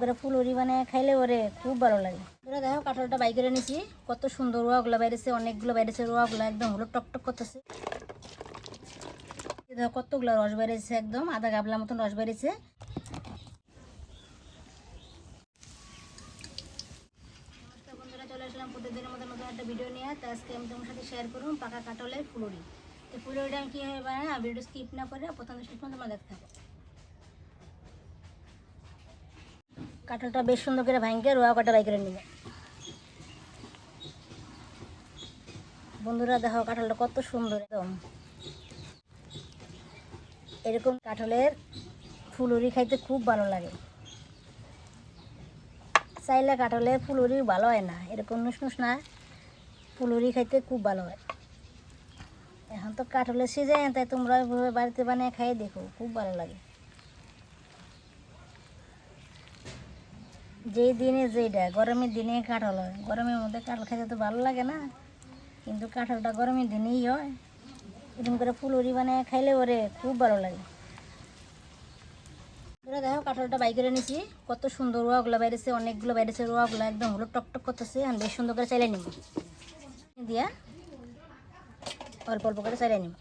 করে ফুলুরি বানিয়ে খাইলে ওরে খুব ভালো লাগে। ওরা দেখো কাঁঠালটা বাই করে নিছি, কত সুন্দর রোয়াগুলো বাইরেছে, অনেকগুলো বাইরেছে রোয়াগুলো একদম হলো টকটক করতেছে। দেখো কতগুলো রস বেরিয়েছে, একদম আধা গাবলা মতন রস বেরিয়েছে। বন্ধুরা চলে আসলাম প্রতিদিনের মতো নতুন একটা ভিডিও নিয়ে। তো আজকে আমি তোমার সাথে শেয়ার করুন পাকা কাঁঠালের ফুলুরি। তো ফুলুরিটা আমি কীভাবে বানাই ভিডিও স্কিপ না করে প্রথম শেষ পর্যন্ত তোমরা দেখতে থাকো। কাঁঠালটা বেশ সুন্দর করে ভাঙকে রোয়া কাটা বাই করে নেবে। বন্ধুরা দেখো কাঁঠালটা কত সুন্দর, একদম এরকম কাঁঠালের ফুলুরি খাইতে খুব ভালো লাগে। চাইলে কাঁঠালের ফুলুরি ভালো হয় না, এরকম নুস না ফুলুরি খাইতে খুব ভালো হয়। এখন তো কাঁঠালের সিজন, তাই তোমরা বাড়িতে বানিয়ে খাইয়ে দেখো, খুব ভালো লাগে। যেই দিনে যেইটা গরমের দিনে কাঁঠাল হয়, গরমের মধ্যে কাঁঠাল খাইতে তো ভালো লাগে না, কিন্তু কাঁঠালটা গরমের দিনেই হয়। এরকম করে ফুলুরি বানিয়ে খাইলে ওরে খুব ভালো লাগে। দেখো কাঁঠালটা বাই করে নিছি, কত সুন্দর রোয়াগুলো বাইরেছে, অনেকগুলো বাইরেছে রোয়াগুলো একদম হলো টকটক করতেছে। আমি বেশ সুন্দর করে চাইলে নিব দিয়া অল্প অল্প করে চাইলে নিব।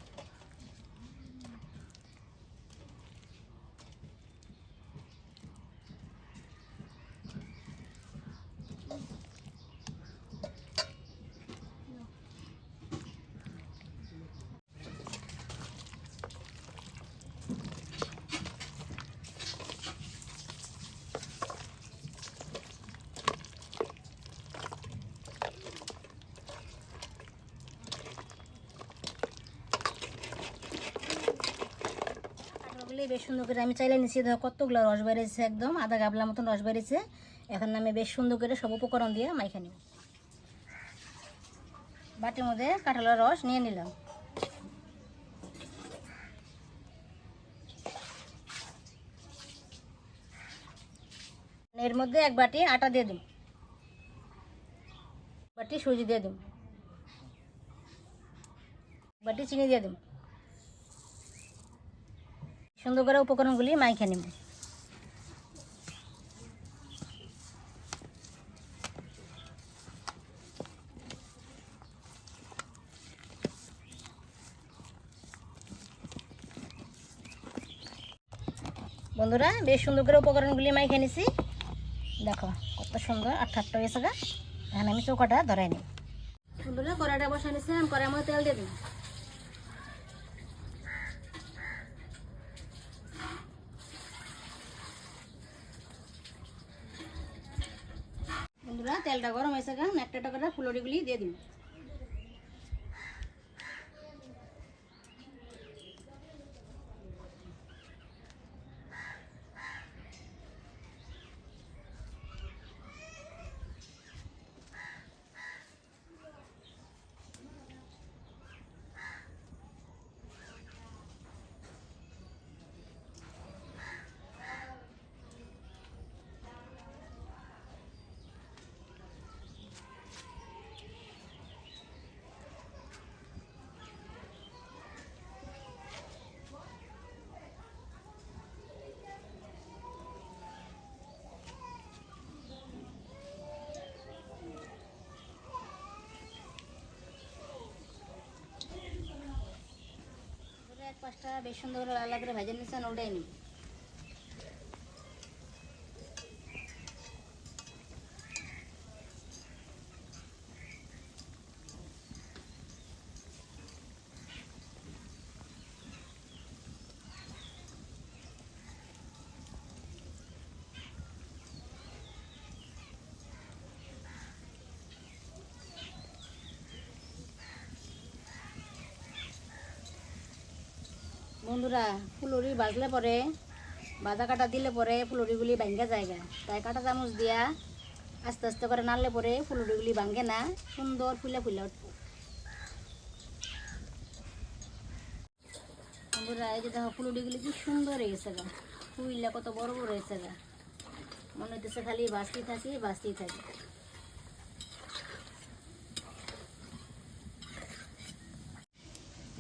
বেশ সুন্দর করে আমি চাইলে নিচ্ছি। ধরো কতগুলো রস বেরিয়েছে, একদম আধা গাবলা মতন রস বেরিয়েছে। এখন আমি বেশ সুন্দর করে সব উপকরণ দিয়ে মাইখা নিব। বাটির মধ্যে কাঁঠালের রস নিয়ে নিলাম। এর মধ্যে এক বাটি আটা দিয়ে দিন, বাটি সুজি দিয়ে দিন, বাটি চিনি দিয়ে দিন। সুন্দর করে উপকরণগুলি মাইখা নিব। বন্ধুরা বেশ সুন্দর করে উপকরণগুলি মাইখা নিছি, দেখো কত সুন্দর আঠাট্টা হয়েছে গা। এখন আমি চৌকাটা ধরাই নিই। বন্ধুরা কড়াইটা বসা নিছি, আমি কড়াইয়ের মধ্যে তেল দিয়ে দিই। বন্ধুরা তেলটা গরম হয়েছে গা, একটা একটা করে ফুলুরিগুলি দিয়ে দিন। এক পাঁচটা বেশ সুন্দর করে লাল করে ভেজে নিচ্ছেন, ওটাই নিই। বন্ধুরা ফুলুরি ভাজলে পরে বাঁধা কাটা দিলে পরে ফুলুরিগুলি ভাঙ্গা জায়গা, তাই কাটা চামচ দিয়া আস্তে আস্তে করে নাড়লে পরে ফুলুরিগুলি ভাঙ্গে না, সুন্দর ফুলে ফুলে উঠবো। বন্ধুরা এই যে দেখো ফুলুরিগুলি কি সুন্দর হয়ে গেছে গা, ফুইলা কত বড় বড় হয়েছে গা, মনে হচ্ছে খালি ভাজতেই থাকি ভাজতেই থাকি।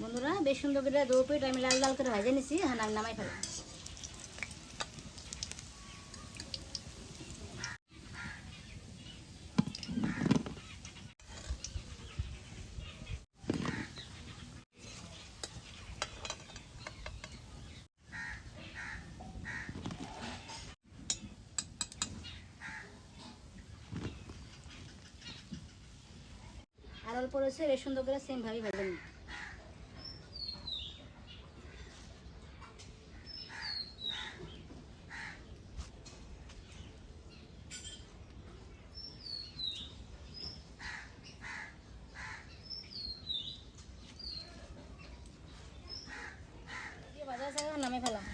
বন্ধুরা বেশ সুন্দর করে দু প্লেট আমি লাল লাল করে ভেজে নিছি, এখন আমি নামাই ফেলাম। জাল পড়েছে, বেশ সুন্দর করে সেমভাবেই ভেজে নিই। ভাজা আছে, নামে ফেলাম।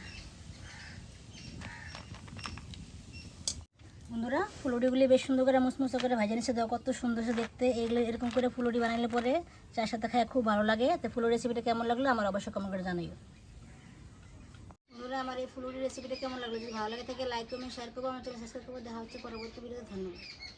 বন্ধুরা, ফুলুরিগুলি বেশ সুন্দর করে মুসমুসে করে ভাজা নিচ্ছে, দেখো কত সুন্দর সে দেখতে। এগুলো এরকম করে ফুলুরি বানাইলে পরে চার সাথে খায় খুব ভালো লাগে। তো ফুলুরি রেসিপিটা কেমন লাগলো আমার অবশ্যই কমেন্ট করে জানাইও। বন্ধুরা, আমার এই ফুলুরি রেসিপিটা কেমন লাগলো, যদি ভালো লাগে থাকে লাইক কমেন্ট শেয়ার করবো, আমার চ্যানেল সাবস্ক্রাইব করবো। দেখা হচ্ছে পরবর্তী ভিডিওতে। ধন্যবাদ।